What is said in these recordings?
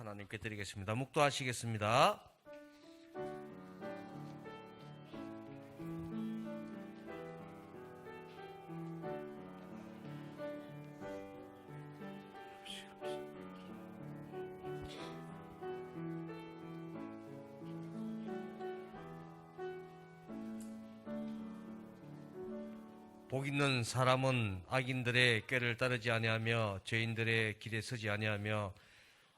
하나님께 드리겠습니다. 묵도하시겠습니다. 복 있는 사람은 악인들의 꾀를 따르지 아니하며 죄인들의 길에 서지 아니하며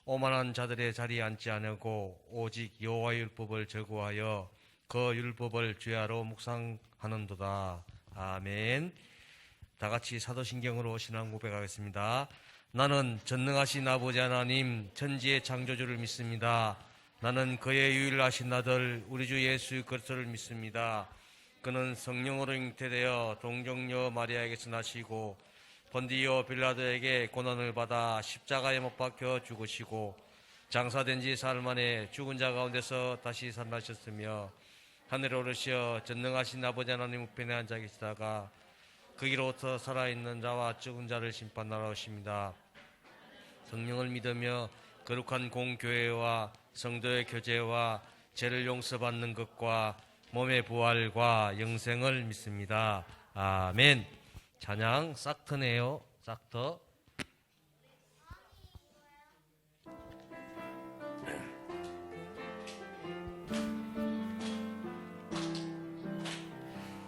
오만한 자들의 자리에 앉지 아니하고 오직 여호와의 율법을 즐거워하여 그 율법을 주야로 묵상하는도다. 아멘. 다 같이 사도신경으로 신앙 고백하겠습니다. 나는 전능하신 아버지 하나님 천지의 창조주를 믿습니다. 나는 그의 유일하신 아들 우리 주 예수 그리스도를 믿습니다. 그는 성령으로 잉태되어 동정녀 마리아에게서 나시고 본디오 빌라도에게 고난을 받아 십자가에 못 박혀 죽으시고 장사된 지 사흘 만에 죽은 자 가운데서 다시 살아나셨으며 하늘에 오르시어 전능하신 아버지 하나님 우편에 앉아 계시다가 거기로부터 살아있는 자와 죽은 자를 심판하러 오십니다. 성령을 믿으며 거룩한 공교회와 성도의 교제와 죄를 용서받는 것과 몸의 부활과 영생을 믿습니다. 아멘. 찬양 싹터네요. 싹터.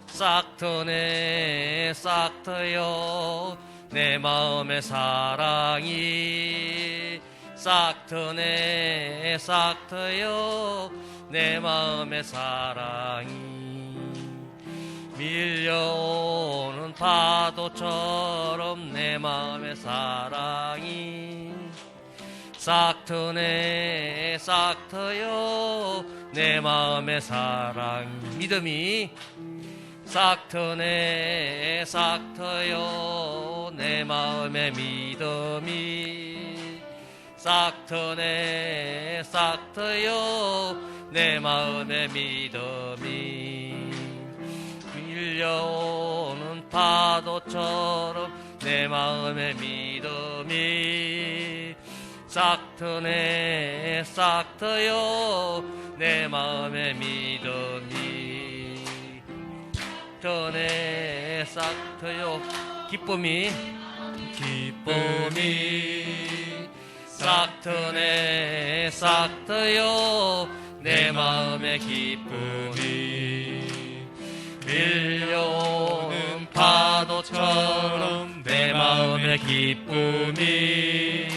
싹터네 싹터요 내 마음의 사랑이 싹터네 싹터요 내 마음의 사랑이 밀려오는 파도처럼 내 마음의 사랑이 싹터네 싹터요 내 마음의 사랑이 믿음이 싹터네 싹터요 내 마음의 믿음이 싹터네 싹터요 내 마음의 믿음이 밀려오는 파도처럼 내 마음의 믿음이 싹터네 싹터요 내 마음의 믿음이 싹터네 싹터요 기쁨이 싹터네 싹터요 내 마음의 기쁨이 밀려오는 파도처럼 내 마음의 기쁨이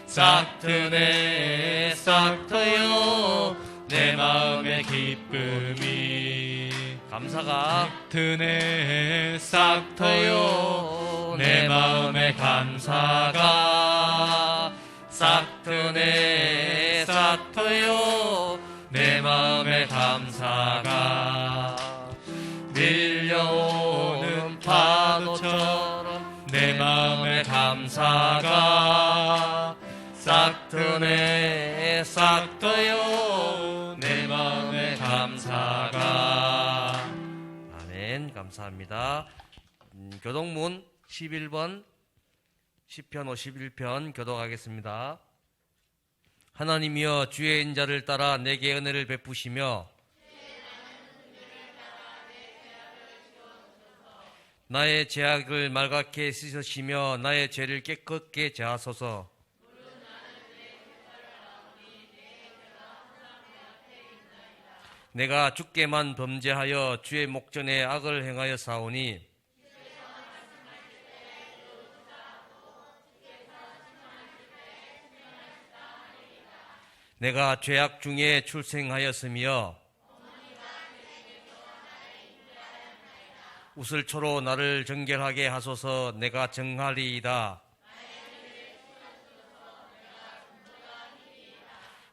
싹터네 싹터요 내 마음의 기쁨이 감사가 싹터네 싹터요 내 마음의 감사가 싹터네 싹터요 내 마음의 감사가 밀려오는 파도처럼 내 마음의 감사가 싹터네 싹터요 내 마음의 감사가 아멘. 감사합니다. 교독문 11번 시편 51편 교독하겠습니다. 하나님이여 주의 인자를 따라 내게 은혜를 베푸시며 나의 죄악을 말갛게 씻으시며 나의 죄를 깨끗게 제하소서. 내가 주께만 범죄하여 주의 목전에 악을 행하여 사오니 내가 죄악 중에 출생하였으며 우슬초로 나를 정결하게 하소서. 내가 정하리이다.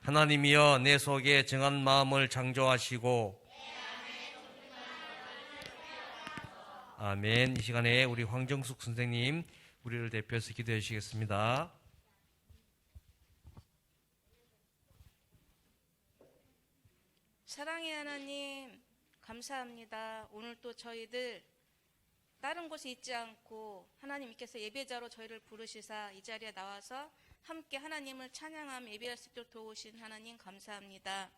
하나님이여 내 속에 정한 마음을 창조하시고 아멘. 이 시간에 우리 황정숙 선생님 우리를 대표해서 기도해 주시겠습니다. 사랑의 하나님 감사합니다. 오늘 또 저희들 다른 곳에 있지 않고 하나님께서 예배자로 저희를 부르시사 이 자리에 나와서 함께 하나님을 찬양하며 예배할 수 있도록 도우신 하나님 감사합니다.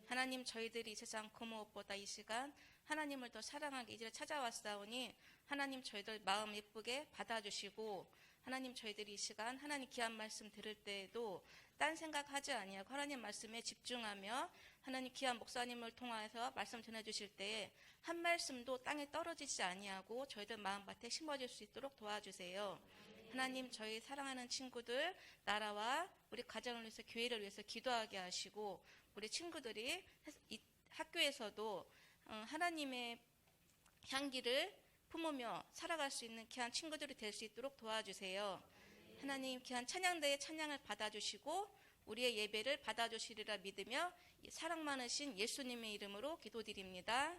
하나님, 저희들이 이 세상 그 무엇보다 이 시간 하나님을 더 사랑하게 이제 찾아왔사오니 하나님, 저희들 마음 예쁘게 받아주시고, 하나님, 저희들이 이 시간 하나님 귀한 말씀 들을 때에도 딴 생각하지 아니하고 하나님 말씀에 집중하며 하나님 귀한 목사님을 통해서 말씀 전해주실 때에 한 말씀도 땅에 떨어지지 아니하고 저희들 마음밭에 심어질 수 있도록 도와주세요. 하나님, 저희 사랑하는 친구들, 나라와 우리 가정을 위해서, 교회를 위해서 기도하게 하시고, 우리 친구들이 이 학교에서도 하나님의 향기를 품으며 살아갈 수 있는 귀한 친구들이 될 수 있도록 도와주세요. 하나님, 귀한 찬양대의 찬양을 받아주시고 우리의 예배를 받아주시리라 믿으며 사랑 많으신 예수님의 이름으로 기도드립니다.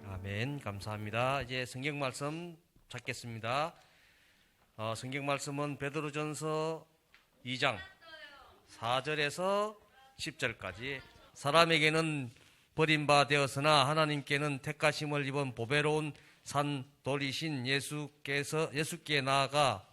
아멘. 감사합니다. 이제 성경 말씀 찾겠습니다. 성경 말씀은 베드로전서 2장 4절에서 10절까지. 사람에게는 버림받되었으나 하나님께는 택하심을 입은 보배로운 산 돌이신 예수께 나아가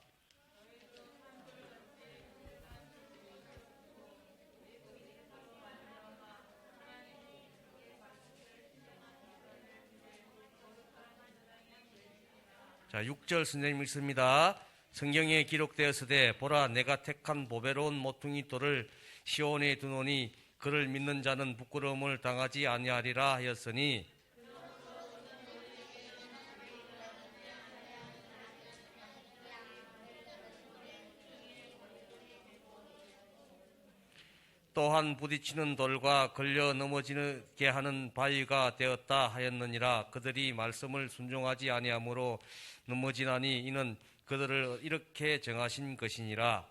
자, 6절 선생님 읽습니다. 성경에 기록되었으되 보라, 내가 택한 보배로운 모퉁이 돌을 시온에 두노니 그를 믿는 자는 부끄러움을 당하지 아니하리라 하였으니, 또한 부딪히는 돌과 걸려 넘어지게 하는 바위가 되었다 하였느니라. 그들이 말씀을 순종하지 아니하므로 넘어지나니 이는 그들을 이렇게 정하신 것이니라.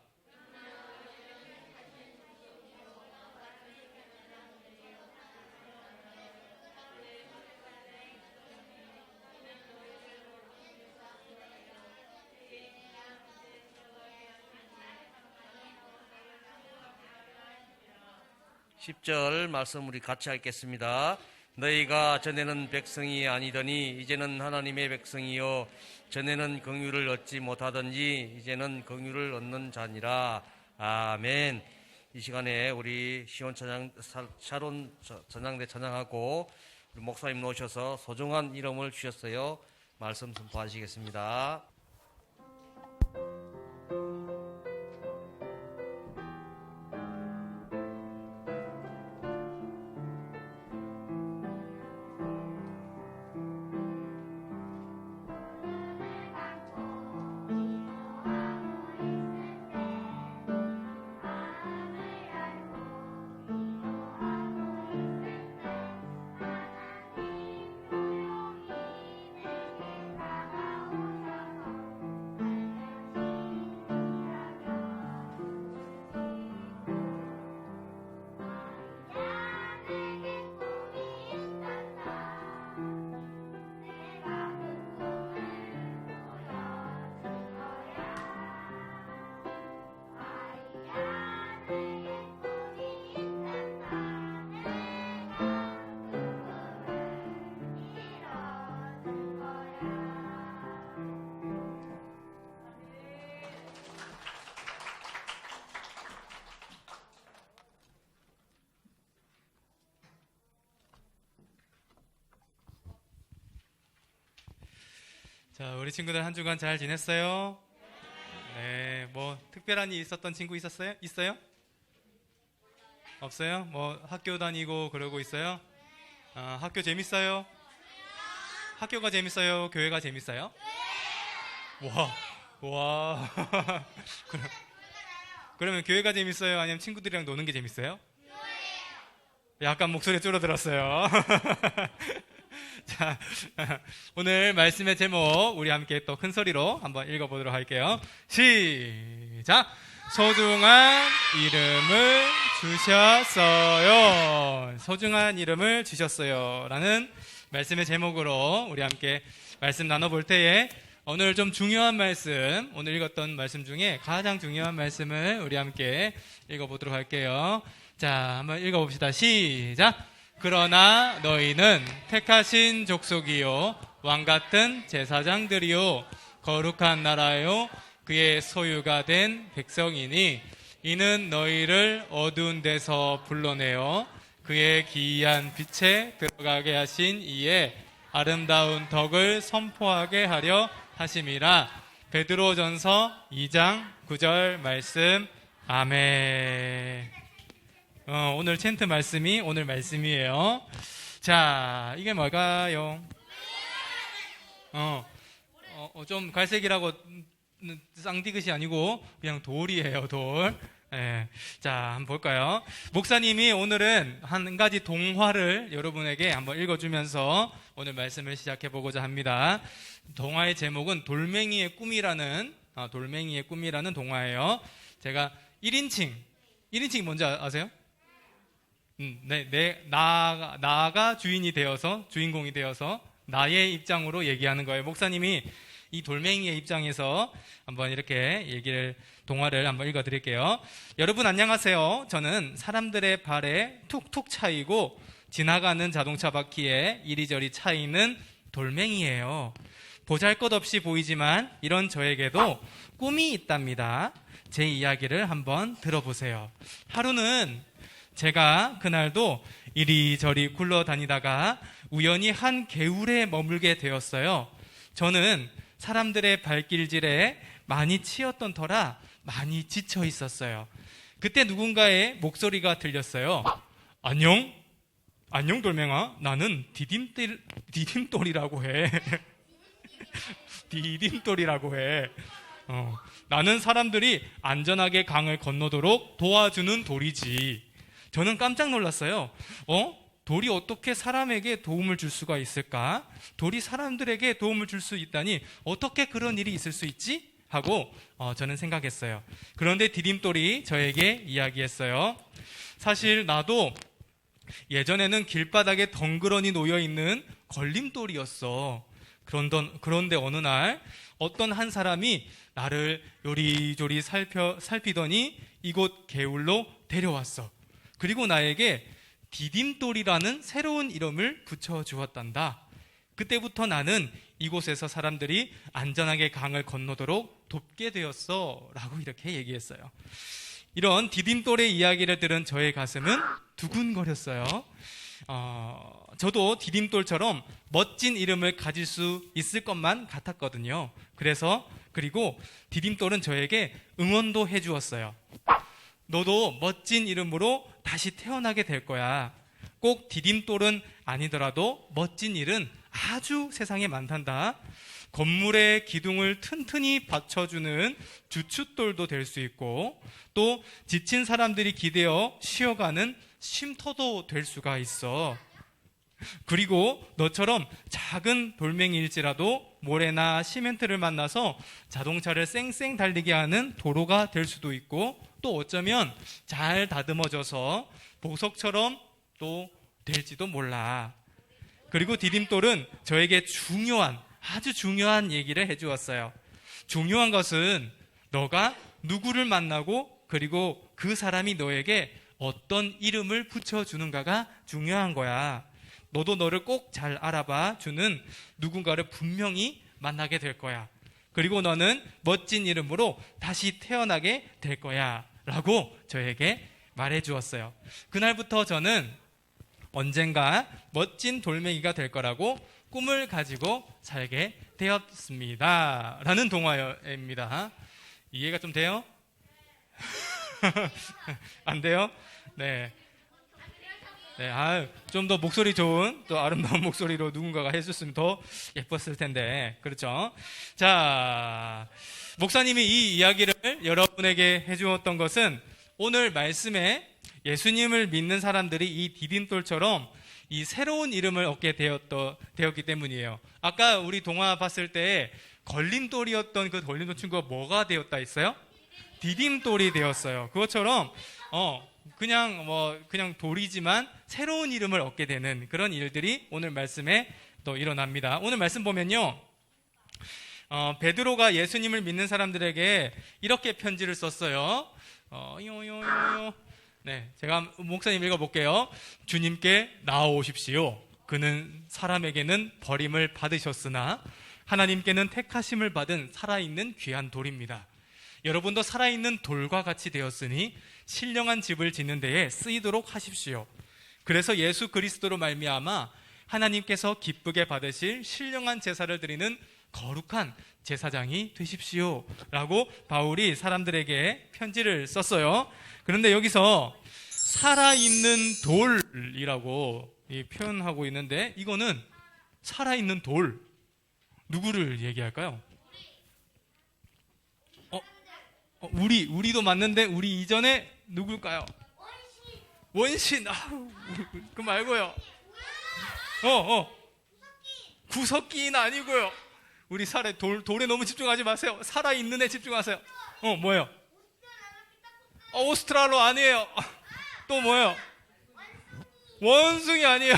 십 절 말씀 우리 같이 읽겠습니다. 너희가 전에는 백성이 아니더니 이제는 하나님의 백성이요 전에는 긍휼을 얻지 못하던지 이제는 긍휼을 얻는 자니라. 아멘. 이 시간에 우리 시온 샤론 전향대 찬양하고 우리 목사님 모셔서 소중한 이름을 주셨어요. 말씀 선포하시겠습니다. 자, 우리 친구들 한 주간 잘 지냈어요? 네, 뭐 특별한 일 있었던 친구 있었어요? 있어요? 없어요? 뭐 학교 다니고 그러고 있어요? 학교 재밌어요? 학교가 재밌어요? 교회가 재밌어요? 와. 그러면 교회가 재밌어요? 아니면 친구들이랑 노는 게 재밌어요? 약간 목소리 줄어들었어요. 자, 오늘 말씀의 제목 우리 함께 또 큰 소리로 한번 읽어보도록 할게요. 시작! 소중한 이름을 주셨어요. 소중한 이름을 주셨어요 라는 말씀의 제목으로 우리 함께 말씀 나눠볼 때에 오늘 좀 중요한 말씀, 오늘 읽었던 말씀 중에 가장 중요한 말씀을 우리 함께 읽어보도록 할게요. 자, 한번 읽어봅시다. 시작. 그러나 너희는 택하신 족속이요 왕같은 제사장들이요 거룩한 나라요 그의 소유가 된 백성이니 이는 너희를 어두운 데서 불러내어 그의 기이한 빛에 들어가게 하신 이의 아름다운 덕을 선포하게 하려 하심이라. 베드로전서 2장 9절 말씀. 아멘. 오늘 챈트 말씀이 오늘 말씀이에요. 자, 이게 뭘까요? 좀 갈색이라고 쌍디귿이 아니고 그냥 돌이에요, 돌. 예. 자, 한번 볼까요? 목사님이 오늘은 한 가지 동화를 여러분에게 한번 읽어주면서 오늘 말씀을 시작해 보고자 합니다. 동화의 제목은 돌멩이의 꿈이라는 동화예요. 제가 1인칭이 뭔지 아세요? 나가 주인이 되어서, 주인공이 되어서 나의 입장으로 얘기하는 거예요. 목사님이 이 돌멩이의 입장에서 한번 이렇게 동화를 한번 읽어드릴게요. 여러분 안녕하세요. 저는 사람들의 발에 툭툭 차이고 지나가는 자동차 바퀴에 이리저리 차이는 돌멩이에요. 보잘것없이 보이지만 이런 저에게도 꿈이 있답니다. 제 이야기를 한번 들어보세요. 하루는 제가 그날도 이리저리 굴러다니다가 우연히 한 개울에 머물게 되었어요. 저는 사람들의 발길질에 많이 치였던 터라 많이 지쳐 있었어요. 그때 누군가의 목소리가 들렸어요. 안녕 돌멩아, 나는 디딤돌이라고 해. 디딤돌이라고 해. 나는 사람들이 안전하게 강을 건너도록 도와주는 돌이지. 저는 깜짝 놀랐어요. 돌이 어떻게 사람에게 도움을 줄 수가 있을까? 돌이 사람들에게 도움을 줄 수 있다니 어떻게 그런 일이 있을 수 있지? 하고 저는 생각했어요. 그런데 디딤돌이 저에게 이야기했어요. 사실 나도 예전에는 길바닥에 덩그러니 놓여있는 걸림돌이었어. 그런데 어느 날 어떤 한 사람이 나를 요리조리 살피더니 이곳 개울로 데려왔어. 그리고 나에게 디딤돌이라는 새로운 이름을 붙여주었단다. 그때부터 나는 이곳에서 사람들이 안전하게 강을 건너도록 돕게 되었어 라고 이렇게 얘기했어요. 이런 디딤돌의 이야기를 들은 저의 가슴은 두근거렸어요. 저도 디딤돌처럼 멋진 이름을 가질 수 있을 것만 같았거든요. 그리고 디딤돌은 저에게 응원도 해주었어요. 너도 멋진 이름으로 다시 태어나게 될 거야. 꼭 디딤돌은 아니더라도 멋진 일은 아주 세상에 많단다. 건물의 기둥을 튼튼히 받쳐주는 주춧돌도 될 수 있고 또 지친 사람들이 기대어 쉬어가는 쉼터도 될 수가 있어. 그리고 너처럼 작은 돌멩이일지라도 모래나 시멘트를 만나서 자동차를 쌩쌩 달리게 하는 도로가 될 수도 있고 또 어쩌면 잘 다듬어져서 보석처럼 또 될지도 몰라. 그리고 디딤돌은 저에게 아주 중요한 얘기를 해주었어요. 중요한 것은 너가 누구를 만나고 그리고 그 사람이 너에게 어떤 이름을 붙여주는가가 중요한 거야. 너도 너를 꼭 잘 알아봐 주는 누군가를 분명히 만나게 될 거야. 그리고 너는 멋진 이름으로 다시 태어나게 될 거야 라고 저에게 말해 주었어요. 그날부터 저는 언젠가 멋진 돌멩이가 될 거라고 꿈을 가지고 살게 되었습니다 라는 동화입니다. 이해가 좀 돼요? 안 돼요? 네. 좀 더 목소리 좋은 또 아름다운 목소리로 누군가가 해줬으면 더 예뻤을 텐데, 그렇죠? 자, 목사님이 이 이야기를 여러분에게 해주었던 것은 오늘 말씀에 예수님을 믿는 사람들이 이 디딤돌처럼 이 새로운 이름을 얻게 되었기 때문이에요. 아까 우리 동화 봤을 때 걸림돌이었던 그 걸림돌 친구가 뭐가 되었다 했어요? 디딤돌이 되었어요. 그것처럼 그냥 돌이지만 새로운 이름을 얻게 되는 그런 일들이 오늘 말씀에 또 일어납니다. 오늘 말씀 보면요, 베드로가 예수님을 믿는 사람들에게 이렇게 편지를 썼어요. 네, 제가 목사님 읽어볼게요. 주님께 나아오십시오. 그는 사람에게는 버림을 받으셨으나 하나님께는 택하심을 받은 살아있는 귀한 돌입니다. 여러분도 살아있는 돌과 같이 되었으니 신령한 집을 짓는 데에 쓰이도록 하십시오. 그래서 예수 그리스도로 말미암아 하나님께서 기쁘게 받으실 신령한 제사를 드리는 거룩한 제사장이 되십시오 라고 바울이 사람들에게 편지를 썼어요. 그런데 여기서 살아있는 돌이라고 표현하고 있는데, 이거는 살아있는 돌, 누구를 얘기할까요? 우리도 맞는데 우리 이전에 누굴까요? 원신. 그 말고요. 구석기는 아니고요. 우리 돌에 너무 집중하지 마세요. 살아있는 애 집중하세요. 뭐예요? 오스트랄로 아니에요. 또 뭐예요? 원숭이 아니에요.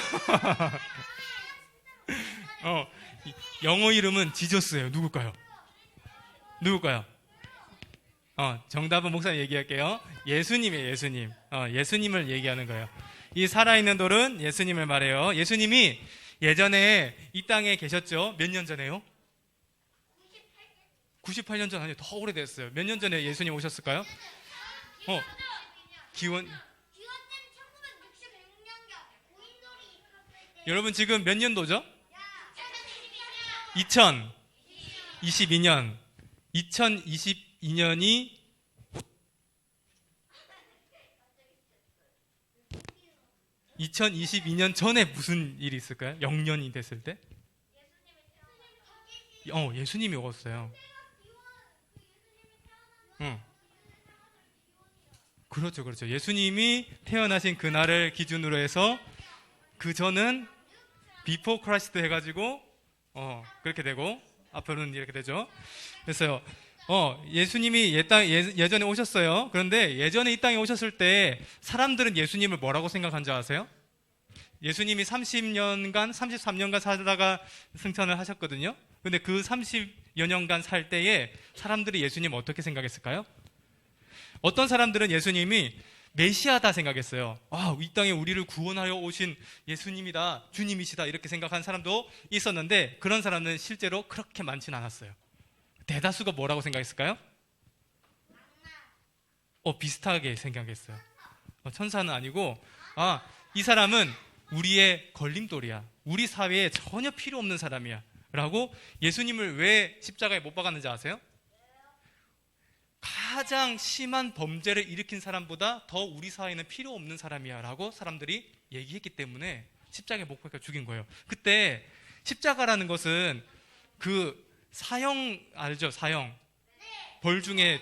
영어 이름은 지저스예요. 누굴까요? 정답은 목사님 얘기할게요. 예수님이에요. 예수님. 예수님을 얘기하는 거예요. 이 살아있는 돌은 예수님을 말해요. 예수님이 예전에 이 땅에 계셨죠? 몇 년 전에요? 98년 전 아니에요. 더 오래됐어요. 몇 년 전에 예수님 오셨을까요? 기원. 여러분 지금 몇 년도죠? 2022년. 2022년이 2022년 전에 무슨 일이 있을까요? 0년이 됐을 때? 예수님이 오셨어요. 그렇죠. 예수님이 태어나신 그날을 기준으로 해서 그 전은 비포 크라이스트 해가지고 그렇게 되고 앞으로는 이렇게 되죠. 그래서 예수님이 예전에 오셨어요. 그런데 예전에 이 땅에 오셨을 때 사람들은 예수님을 뭐라고 생각한 줄 아세요? 예수님이 33년간 살다가 승천을 하셨거든요. 근데 그 30여 년간 살 때에 사람들이 예수님 어떻게 생각했을까요? 어떤 사람들은 예수님이 메시아다 생각했어요. 이 땅에 우리를 구원하여 오신 예수님이다, 주님이시다 이렇게 생각한 사람도 있었는데, 그런 사람은 실제로 그렇게 많지는 않았어요. 대다수가 뭐라고 생각했을까요? 비슷하게 생각했어요. 천사는 아니고, 이 사람은 우리의 걸림돌이야. 우리 사회에 전혀 필요 없는 사람이야. 라고 예수님을 왜 십자가에 못 박았는지 아세요? 가장 심한 범죄를 일으킨 사람보다 더 우리 사회에는 필요 없는 사람이야 라고 사람들이 얘기했기 때문에 십자가에 못 박혀 죽인 거예요. 그때 십자가라는 것은 그 사형 알죠? 사형. 벌 중에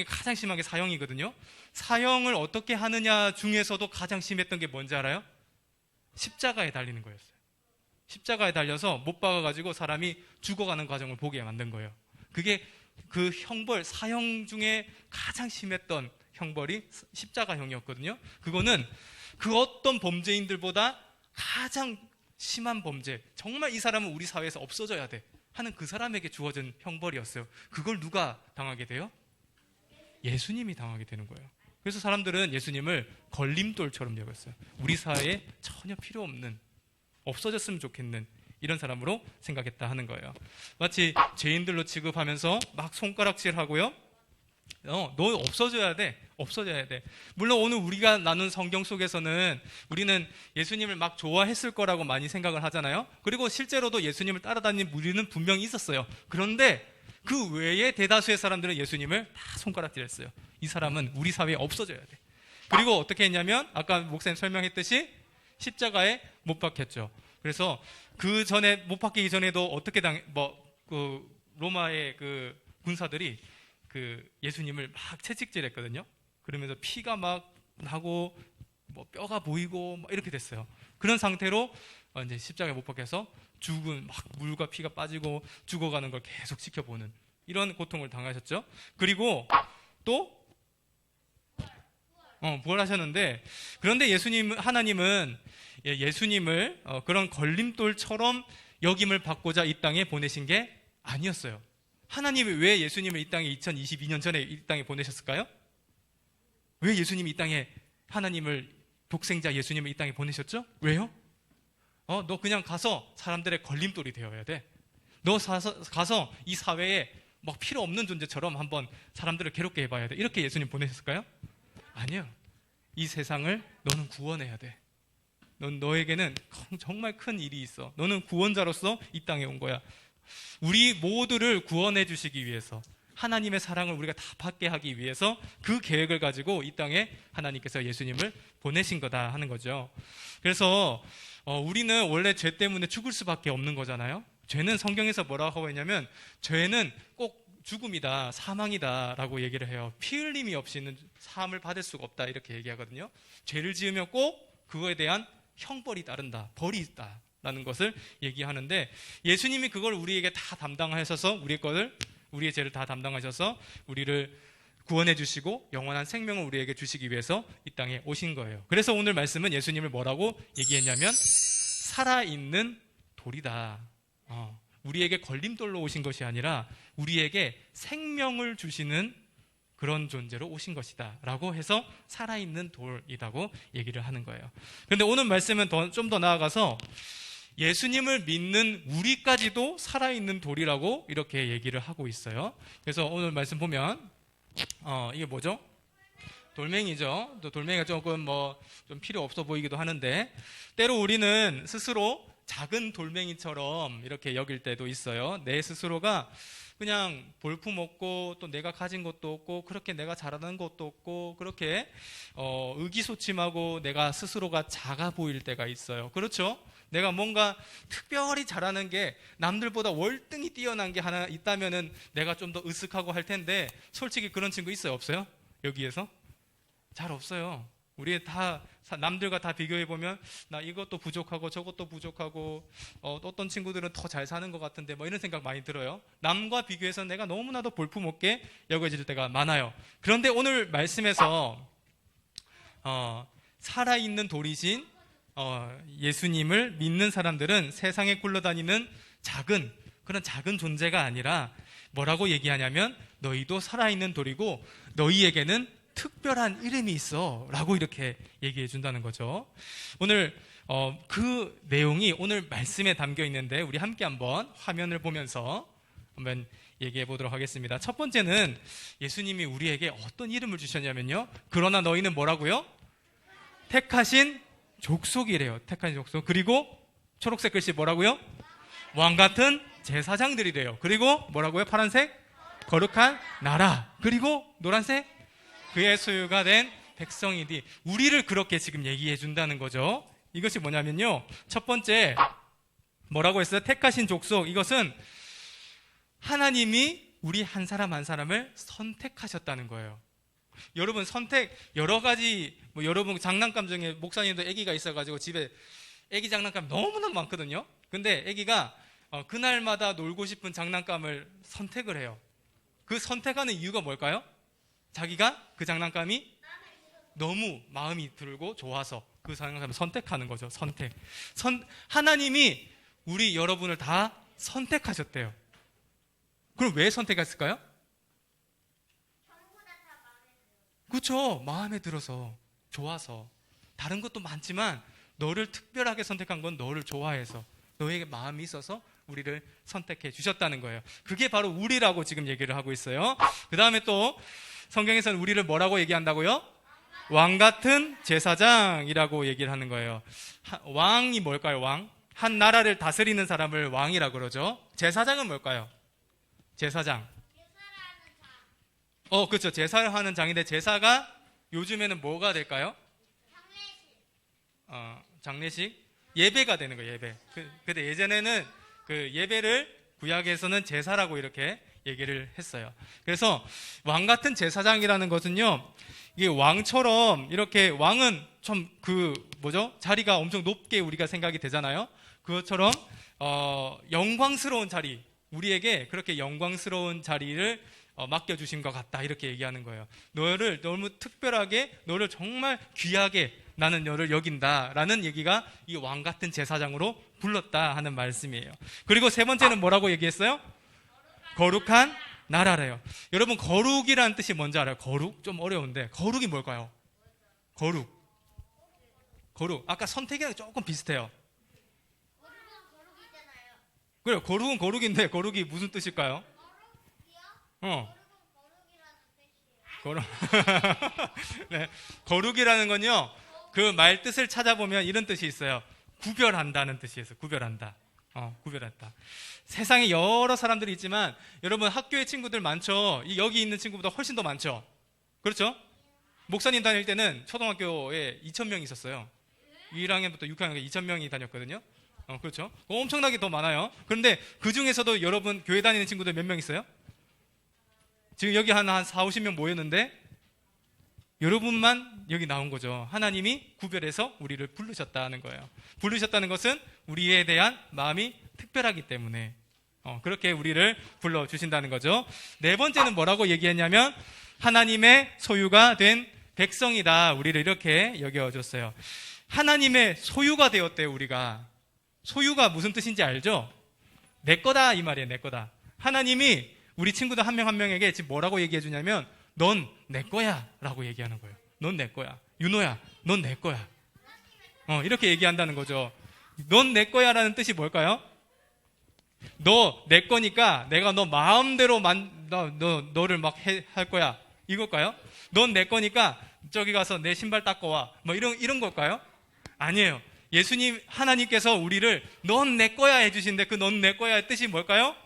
가장 심한 게 사형이거든요. 사형을 어떻게 하느냐 중에서도 가장 심했던 게 뭔지 알아요? 십자가에 달리는 거였어요. 십자가에 달려서 못 박아가지고 사람이 죽어가는 과정을 보게 만든 거예요. 그게 그 형벌, 사형 중에 가장 심했던 형벌이 십자가형이었거든요. 그거는 그 어떤 범죄인들보다 가장 심한 범죄, 정말 이 사람은 우리 사회에서 없어져야 돼 하는 그 사람에게 주어진 형벌이었어요. 그걸 누가 당하게 돼요? 예수님이 당하게 되는 거예요. 그래서 사람들은 예수님을 걸림돌처럼 여겼어요. 우리 사회에 전혀 필요 없는, 없어졌으면 좋겠는 이런 사람으로 생각했다 하는 거예요. 마치 죄인들로 취급하면서 막 손가락질하고요. 너 없어져야 돼. 물론 오늘 우리가 나눈 성경 속에서는 우리는 예수님을 막 좋아했을 거라고 많이 생각을 하잖아요. 그리고 실제로도 예수님을 따라다니는 무리는 분명히 있었어요. 그런데 그 외에 대다수의 사람들은 예수님을 다 손가락질했어요. 이 사람은 우리 사회에 없어져야 돼. 그리고 어떻게 했냐면 아까 목사님 설명했듯이 십자가에 못 박혔죠. 그래서 그 전에 못 박히기 전에도 어떻게 로마의 그 군사들이 그 예수님을 막 채찍질했거든요. 그러면서 피가 막 나고 뼈가 보이고 막 이렇게 됐어요. 그런 상태로 이제 십자가에 못 박혀서 막 물과 피가 빠지고 죽어가는 걸 계속 지켜보는 이런 고통을 당하셨죠. 그리고 또 부활하셨는데, 그런데 하나님은 예수님을 그런 걸림돌처럼 여김을 받고자 이 땅에 보내신 게 아니었어요. 하나님이 왜 예수님을 이 땅에 2022년 전에 이 땅에 보내셨을까요? 왜 예수님이 이 땅에 하나님을 독생자 예수님을 이 땅에 보내셨죠? 왜요? 너 그냥 가서 사람들의 걸림돌이 되어야 돼. 너 가서 이 사회에 막 필요 없는 존재처럼 한번 사람들을 괴롭게 해봐야 돼. 이렇게 예수님 보내셨을까요? 아니요. 이 세상을 너는 구원해야 돼. 너에게는 정말 큰 일이 있어. 너는 구원자로서 이 땅에 온 거야. 우리 모두를 구원해 주시기 위해서, 하나님의 사랑을 우리가 다 받게 하기 위해서 그 계획을 가지고 이 땅에 하나님께서 예수님을 보내신 거다 하는 거죠. 그래서 우리는 원래 죄 때문에 죽을 수밖에 없는 거잖아요. 죄는 성경에서 뭐라고 하고 있냐면 죄는 꼭 죽음이다, 사망이다 라고 얘기를 해요. 피 흘림이 없이는 사함을 받을 수가 없다 이렇게 얘기하거든요. 죄를 지으면 꼭 그거에 대한 형벌이 따른다, 벌이 있다 라는 것을 얘기하는데, 예수님이 그걸 우리에게 다 담당하셔서 우리의 죄를 다 담당하셔서 우리를 구원해 주시고 영원한 생명을 우리에게 주시기 위해서 이 땅에 오신 거예요. 그래서 오늘 말씀은 예수님을 뭐라고 얘기했냐면 살아있는 돌이다. 우리에게 걸림돌로 오신 것이 아니라 우리에게 생명을 주시는 그런 존재로 오신 것이다 라고 해서 살아있는 돌이라고 얘기를 하는 거예요. 그런데 오늘 말씀은 좀 더 나아가서 예수님을 믿는 우리까지도 살아있는 돌이라고 이렇게 얘기를 하고 있어요. 그래서 오늘 말씀 보면 이게 뭐죠? 돌멩이죠. 또 돌멩이가 조금 좀 필요 없어 보이기도 하는데, 때로 우리는 스스로 작은 돌멩이처럼 이렇게 여길 때도 있어요. 내 스스로가 그냥 볼품없고 또 내가 가진 것도 없고 그렇게 내가 잘하는 것도 없고 그렇게 의기소침하고 내가 스스로가 작아 보일 때가 있어요. 그렇죠? 내가 뭔가 특별히 잘하는 게 남들보다 월등히 뛰어난 게 하나 있다면은 내가 좀 더 으쓱하고 할 텐데, 솔직히 그런 친구 있어요? 없어요? 여기에서? 잘 없어요. 우리 다 남들과 다 비교해 보면 나 이것도 부족하고 저것도 부족하고 어떤 친구들은 더 잘 사는 것 같은데 이런 생각 많이 들어요. 남과 비교해서 내가 너무나도 볼품없게 여겨질 때가 많아요. 그런데 오늘 말씀에서 살아있는 돌이신 예수님을 믿는 사람들은 세상에 굴러다니는 그런 작은 존재가 아니라 뭐라고 얘기하냐면 너희도 살아있는 돌이고 너희에게는 특별한 이름이 있어 라고 이렇게 얘기해 준다는 거죠. 오늘 그 내용이 오늘 말씀에 담겨 있는데 우리 함께 한번 화면을 보면서 한번 얘기해 보도록 하겠습니다. 첫 번째는 예수님이 우리에게 어떤 이름을 주셨냐면요, 그러나 너희는 뭐라고요? 택하신 족속이래요. 택하신 족속. 그리고 초록색 글씨 뭐라고요? 왕같은 제사장들이래요. 그리고 뭐라고요? 파란색? 거룩한 나라. 그리고 노란색? 그의 소유가 된 백성이니. 우리를 그렇게 지금 얘기해 준다는 거죠. 이것이 뭐냐면요, 첫 번째 뭐라고 했어요? 택하신 족속. 이것은 하나님이 우리 한 사람 한 사람을 선택하셨다는 거예요. 여러분, 선택 여러 가지, 여러분 장난감 중에 목사님도 아기가 있어가지고 집에 아기 장난감 너무너무 많거든요. 근데 아기가 그날마다 놀고 싶은 장난감을 선택을 해요. 그 선택하는 이유가 뭘까요? 자기가 그 장난감이 너무 마음이 들고 좋아서 그 장난감을 선택하는 거죠. 하나님이 우리 여러분을 다 선택하셨대요. 그럼 왜 선택했을까요? 그렇죠. 마음에 들어서, 좋아서. 다른 것도 많지만 너를 특별하게 선택한 건 너를 좋아해서, 너에게 마음이 있어서 우리를 선택해 주셨다는 거예요. 그게 바로 우리라고 지금 얘기를 하고 있어요. 그 다음에 또 성경에서는 우리를 뭐라고 얘기한다고요? 왕같은 제사장이라고 얘기를 하는 거예요. 왕이 뭘까요? 왕? 한 나라를 다스리는 사람을 왕이라고 그러죠. 제사장은 뭘까요? 제사장. 그렇죠. 제사를 하는 장인데, 제사가 요즘에는 뭐가 될까요? 장례식? 예배가 되는 거예요, 예배. 근데 예전에는 그 예배를 구약에서는 제사라고 이렇게 얘기를 했어요. 그래서 왕 같은 제사장이라는 것은요, 이게 왕처럼 이렇게, 왕은 좀 자리가 엄청 높게 우리가 생각이 되잖아요. 그것처럼 영광스러운 자리, 우리에게 그렇게 영광스러운 자리를 맡겨주신 것 같다 이렇게 얘기하는 거예요. 너를 너무 특별하게, 너를 정말 귀하게 나는 너를 여긴다라는 얘기가 이 왕 같은 제사장으로 불렀다 하는 말씀이에요. 그리고 세 번째는 뭐라고 얘기했어요? 거룩한 나라래요. 여러분, 거룩이라는 뜻이 뭔지 알아요? 거룩? 좀 어려운데 거룩이 뭘까요? 거룩. 거룩. 아까 선택이랑 조금 비슷해요. 그래, 거룩은 거룩인데 거룩이 무슨 뜻일까요? 거룩. 네, 거룩이라는 건요, 그 말 뜻을 찾아보면 이런 뜻이 있어요. 구별한다는 뜻이 있어요. 구별한다. 구별한다. 세상에 여러 사람들이 있지만 여러분 학교에 친구들 많죠? 여기 있는 친구보다 훨씬 더 많죠? 그렇죠? 목사님 다닐 때는 초등학교에 2,000명이 있었어요. 1학년부터 6학년까지 2,000명이 다녔거든요. 그렇죠? 엄청나게 더 많아요. 그런데 그 중에서도 여러분 교회 다니는 친구들 몇 명 있어요? 지금 여기 한 4, 50명 모였는데 여러분만 여기 나온 거죠. 하나님이 구별해서 우리를 부르셨다는 거예요. 부르셨다는 것은 우리에 대한 마음이 특별하기 때문에 그렇게 우리를 불러주신다는 거죠. 네 번째는 뭐라고 얘기했냐면 하나님의 소유가 된 백성이다. 우리를 이렇게 여겨줬어요. 하나님의 소유가 되었대요. 우리가. 소유가 무슨 뜻인지 알죠? 내 거다 이 말이에요. 내 거다. 하나님이 우리 친구들 한 명 한 명에게 지금 뭐라고 얘기해 주냐면 넌 내 거야 라고 얘기하는 거예요. 넌 내 거야. 윤호야, 넌 내 거야. 이렇게 얘기한다는 거죠. 넌 내 거야 라는 뜻이 뭘까요? 너 내 거니까 내가 너 마음대로 너를 막 할 거야. 이걸까요? 넌 내 거니까 저기 가서 내 신발 닦고 와. 뭐 이런 걸까요? 아니에요. 예수님 하나님께서 우리를 넌 내 거야 해주신데 그 넌 내 거야의 뜻이 뭘까요?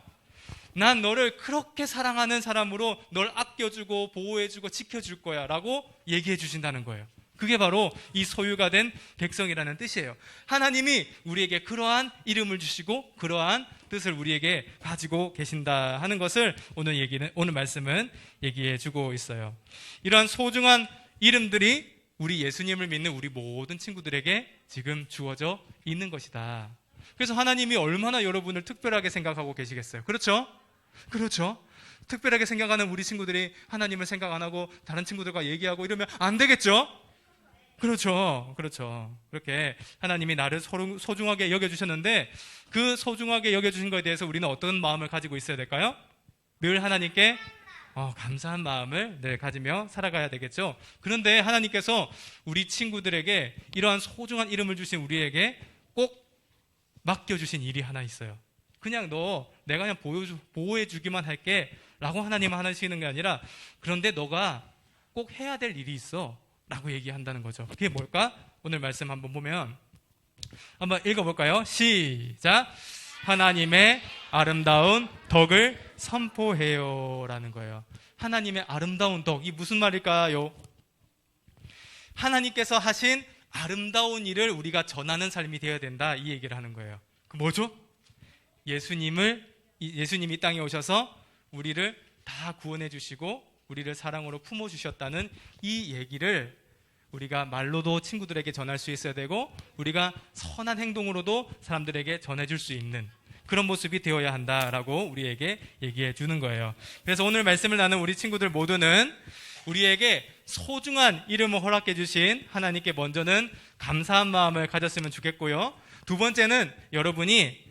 난 너를 그렇게 사랑하는 사람으로 널 아껴주고 보호해주고 지켜줄 거야 라고 얘기해 주신다는 거예요. 그게 바로 이 소유가 된 백성이라는 뜻이에요. 하나님이 우리에게 그러한 이름을 주시고 그러한 뜻을 우리에게 가지고 계신다 하는 것을 오늘 말씀은 얘기해 주고 있어요. 이러한 소중한 이름들이 우리 예수님을 믿는 우리 모든 친구들에게 지금 주어져 있는 것이다. 그래서 하나님이 얼마나 여러분을 특별하게 생각하고 계시겠어요. 그렇죠? 그렇죠? 특별하게 생각하는 우리 친구들이 하나님을 생각 안 하고 다른 친구들과 얘기하고 이러면 안 되겠죠? 그렇죠. 그렇죠. 그렇게 하나님이 나를 소중하게 여겨주셨는데 그 소중하게 여겨주신 것에 대해서 우리는 어떤 마음을 가지고 있어야 될까요? 늘 하나님께 감사한 마음을 늘 가지며 살아가야 되겠죠. 그런데 하나님께서 우리 친구들에게 이러한 소중한 이름을 주신 우리에게 꼭 맡겨주신 일이 하나 있어요. 그냥 내가 그냥 보호해주기만 할게 라고 하나님은 하시는 게 아니라 그런데 너가 꼭 해야 될 일이 있어 라고 얘기한다는 거죠. 그게 뭘까? 오늘 말씀 한번 보면 한번 읽어볼까요? 시작! 하나님의 아름다운 덕을 선포해요 라는 거예요. 하나님의 아름다운 덕, 이 무슨 말일까요? 하나님께서 하신 아름다운 일을 우리가 전하는 삶이 되어야 된다, 이 얘기를 하는 거예요. 그 뭐죠? 예수님이 이 땅에 오셔서 우리를 다 구원해 주시고 우리를 사랑으로 품어 주셨다는 이 얘기를 우리가 말로도 친구들에게 전할 수 있어야 되고 우리가 선한 행동으로도 사람들에게 전해줄 수 있는 그런 모습이 되어야 한다라고 우리에게 얘기해 주는 거예요. 그래서 오늘 말씀을 나눈 우리 친구들 모두는 우리에게 소중한 이름을 허락해 주신 하나님께 먼저는 감사한 마음을 가졌으면 좋겠고요. 두 번째는 여러분이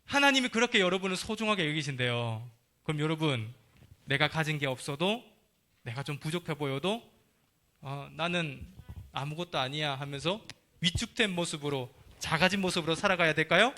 하나님이 그렇게 여러분을 소중하게 여기신대요. 그럼 여러분, 내가 가진 게 없어도 내가 좀 부족해 보여도 나는 아무것도 아니야 하면서 위축된 모습으로 작아진 모습으로 살아가야 될까요?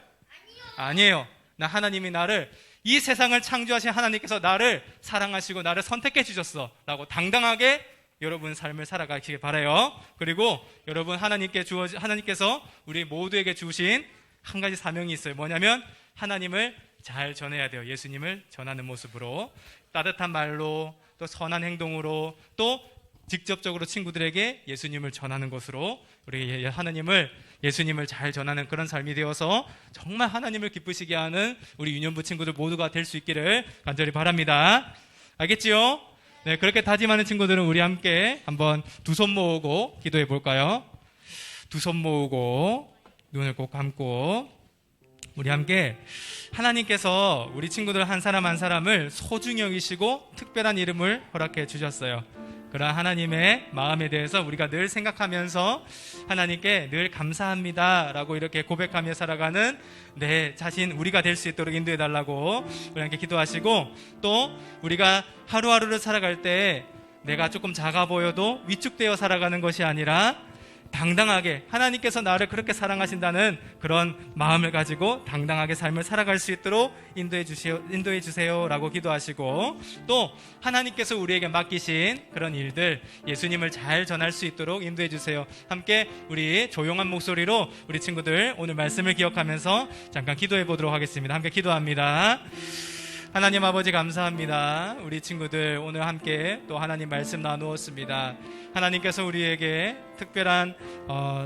아니에요. 하나님이 나를 이 세상을 창조하신 하나님께서 나를 사랑하시고 나를 선택해 주셨어 라고 당당하게 여러분 삶을 살아가시길 바라요. 그리고 여러분 하나님께서 우리 모두에게 주신 한 가지 사명이 있어요. 뭐냐면 하나님을 잘 전해야 돼요. 예수님을 전하는 모습으로 따뜻한 말로 또 선한 행동으로 또 직접적으로 친구들에게 예수님을 전하는 것으로 우리 예수님을 잘 전하는 그런 삶이 되어서 정말 하나님을 기쁘시게 하는 우리 유년부 친구들 모두가 될 수 있기를 간절히 바랍니다. 알겠지요? 네, 그렇게 다짐하는 친구들은 우리 함께 한번 두 손 모으고 기도해 볼까요? 두 손 모으고 눈을 꼭 감고 우리 함께 하나님께서 우리 친구들 한 사람 한 사람을 소중히 여기시고 특별한 이름을 허락해 주셨어요. 그러한 하나님의 마음에 대해서 우리가 늘 생각하면서 하나님께 늘 감사합니다 라고 이렇게 고백하며 살아가는 내 자신 우리가 될 수 있도록 인도해 달라고 우리 함께 기도하시고 또 우리가 하루하루를 살아갈 때 내가 조금 작아 보여도 위축되어 살아가는 것이 아니라 당당하게 하나님께서 나를 그렇게 사랑하신다는 그런 마음을 가지고 당당하게 삶을 살아갈 수 있도록 인도해 주세요라고 기도하시고, 또 하나님께서 우리에게 맡기신 그런 일들, 예수님을 잘 전할 수 있도록 인도해 주세요. 함께 우리 조용한 목소리로 우리 친구들 오늘 말씀을 기억하면서 잠깐 기도해 보도록 하겠습니다. 함께 기도합니다. 하나님 아버지 감사합니다. 우리 친구들 오늘 함께 또 하나님 말씀 나누었습니다. 하나님께서 우리에게 특별한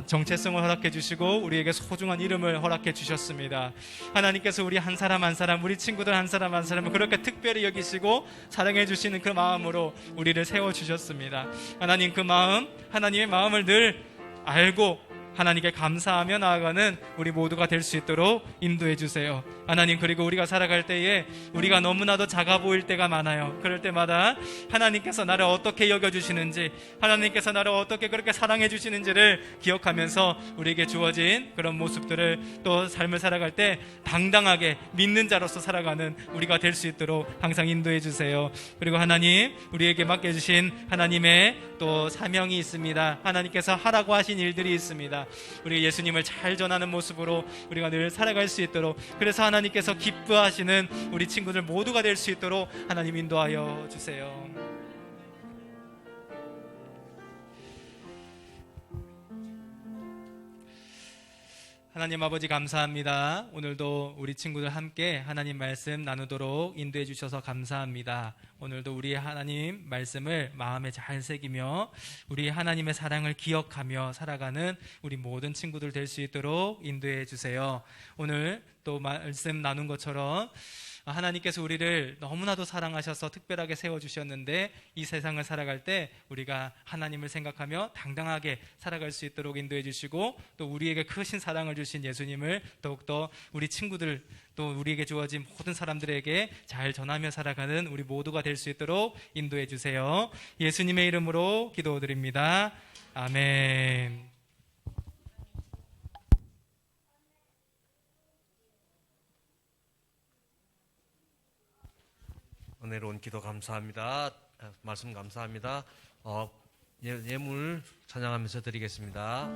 정체성을 허락해 주시고 우리에게 소중한 이름을 허락해 주셨습니다. 하나님께서 우리 한 사람 한 사람, 우리 친구들 한 사람 한 사람을 그렇게 특별히 여기시고 사랑해 주시는 그 마음으로 우리를 세워주셨습니다. 하나님, 그 마음, 하나님의 마음을 늘 알고 하나님께 감사하며 나아가는 우리 모두가 될 수 있도록 인도해 주세요. 하나님, 그리고 우리가 살아갈 때에 우리가 너무나도 작아 보일 때가 많아요. 그럴 때마다 하나님께서 나를 어떻게 여겨주시는지, 하나님께서 나를 어떻게 그렇게 사랑해 주시는지를 기억하면서 우리에게 주어진 그런 모습들을 또 삶을 살아갈 때 당당하게 믿는 자로서 살아가는 우리가 될 수 있도록 항상 인도해 주세요. 그리고 하나님, 우리에게 맡겨주신 하나님의 또 사명이 있습니다. 하나님께서 하라고 하신 일들이 있습니다. 우리 예수님을 잘 전하는 모습으로 우리가 늘 살아갈 수 있도록, 그래서 하나님께서 기뻐하시는 우리 친구들 모두가 될 수 있도록 하나님 인도하여 주세요. 하나님 아버지 감사합니다. 오늘도 우리 친구들 함께 하나님 말씀 나누도록 인도해 주셔서 감사합니다. 오늘도 우리 하나님 말씀을 마음에 잘 새기며 우리 하나님의 사랑을 기억하며 살아가는 우리 모든 친구들 될 수 있도록 인도해 주세요. 오늘 또 말씀 나눈 것처럼 하나님께서 우리를 너무나도 사랑하셔서 특별하게 세워주셨는데 이 세상을 살아갈 때 우리가 하나님을 생각하며 당당하게 살아갈 수 있도록 인도해 주시고, 또 우리에게 크신 사랑을 주신 예수님을 더욱더 우리 친구들, 또 우리에게 주어진 모든 사람들에게 잘 전하며 살아가는 우리 모두가 될 수 있도록 인도해 주세요. 예수님의 이름으로 기도드립니다. 아멘. 은혜로운 기도 감사합니다. 말씀 감사합니다. 예물 찬양하면서 드리겠습니다.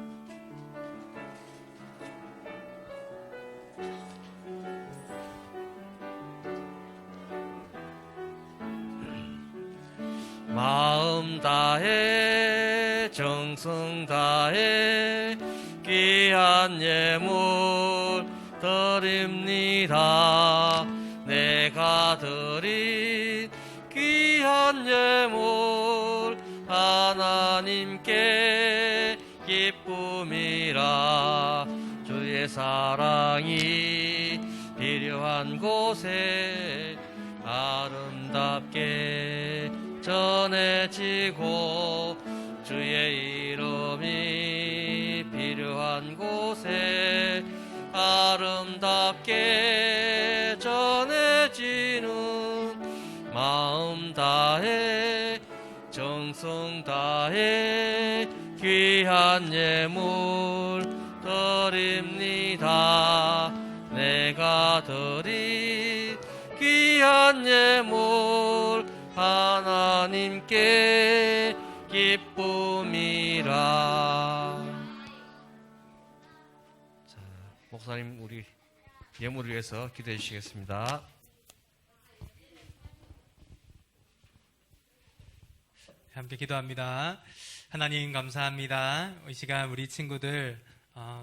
마음 다해 정성 다해 귀한 예물 드립니다. 내가 드린 귀한 예물 하나님께 기쁨이라. 주의 사랑이 필요한 곳에 아름답게 전해지고, 주의 이름이 필요한 곳에 아름답게 전해지는 마음 다해 정성 다해 귀한 예물 드립니다. 내가 드린 귀한 예물 하나님께 기쁨이라. 자, 목사님 우리 예물을 위해서 기도해 주시겠습니다. 함께 기도합니다. 하나님 감사합니다. 이 시간 우리 친구들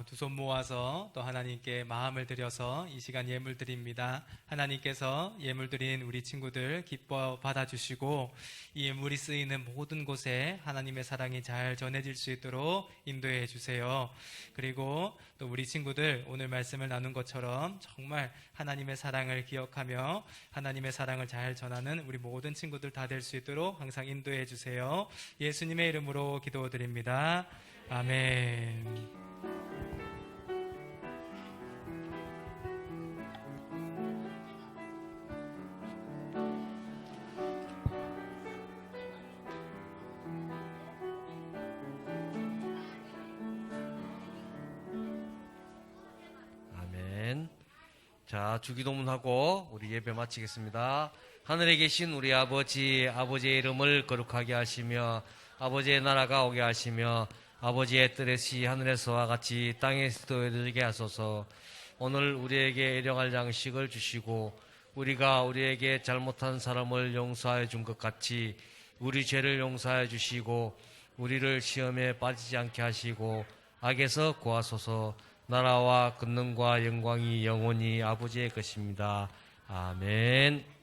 두 손 모아서 또 하나님께 마음을 드려서 이 시간 예물 드립니다. 하나님께서 예물 드린 우리 친구들 기뻐 받아주시고 이 예물이 쓰이는 모든 곳에 하나님의 사랑이 잘 전해질 수 있도록 인도해 주세요. 그리고 또 우리 친구들 오늘 말씀을 나눈 것처럼 정말 하나님의 사랑을 기억하며 하나님의 사랑을 잘 전하는 우리 모든 친구들 다 될 수 있도록 항상 인도해 주세요. 예수님의 이름으로 기도드립니다. 아멘. 자, 주기도문하고 우리 예배 마치겠습니다. 하늘에 계신 우리 아버지의 이름을 거룩하게 하시며 아버지의 나라가 오게 하시며 아버지의 뜻이 하늘에서와 같이 땅에서도 이루게 하소서. 오늘 우리에게 일용할 양식을 주시고 우리가 우리에게 잘못한 사람을 용서하여 준 것 같이 우리 죄를 용서하여 주시고 우리를 시험에 빠지지 않게 하시고 악에서 구하소서. 나라와 권능과 영광이 영원히 아버지의 것입니다. 아멘.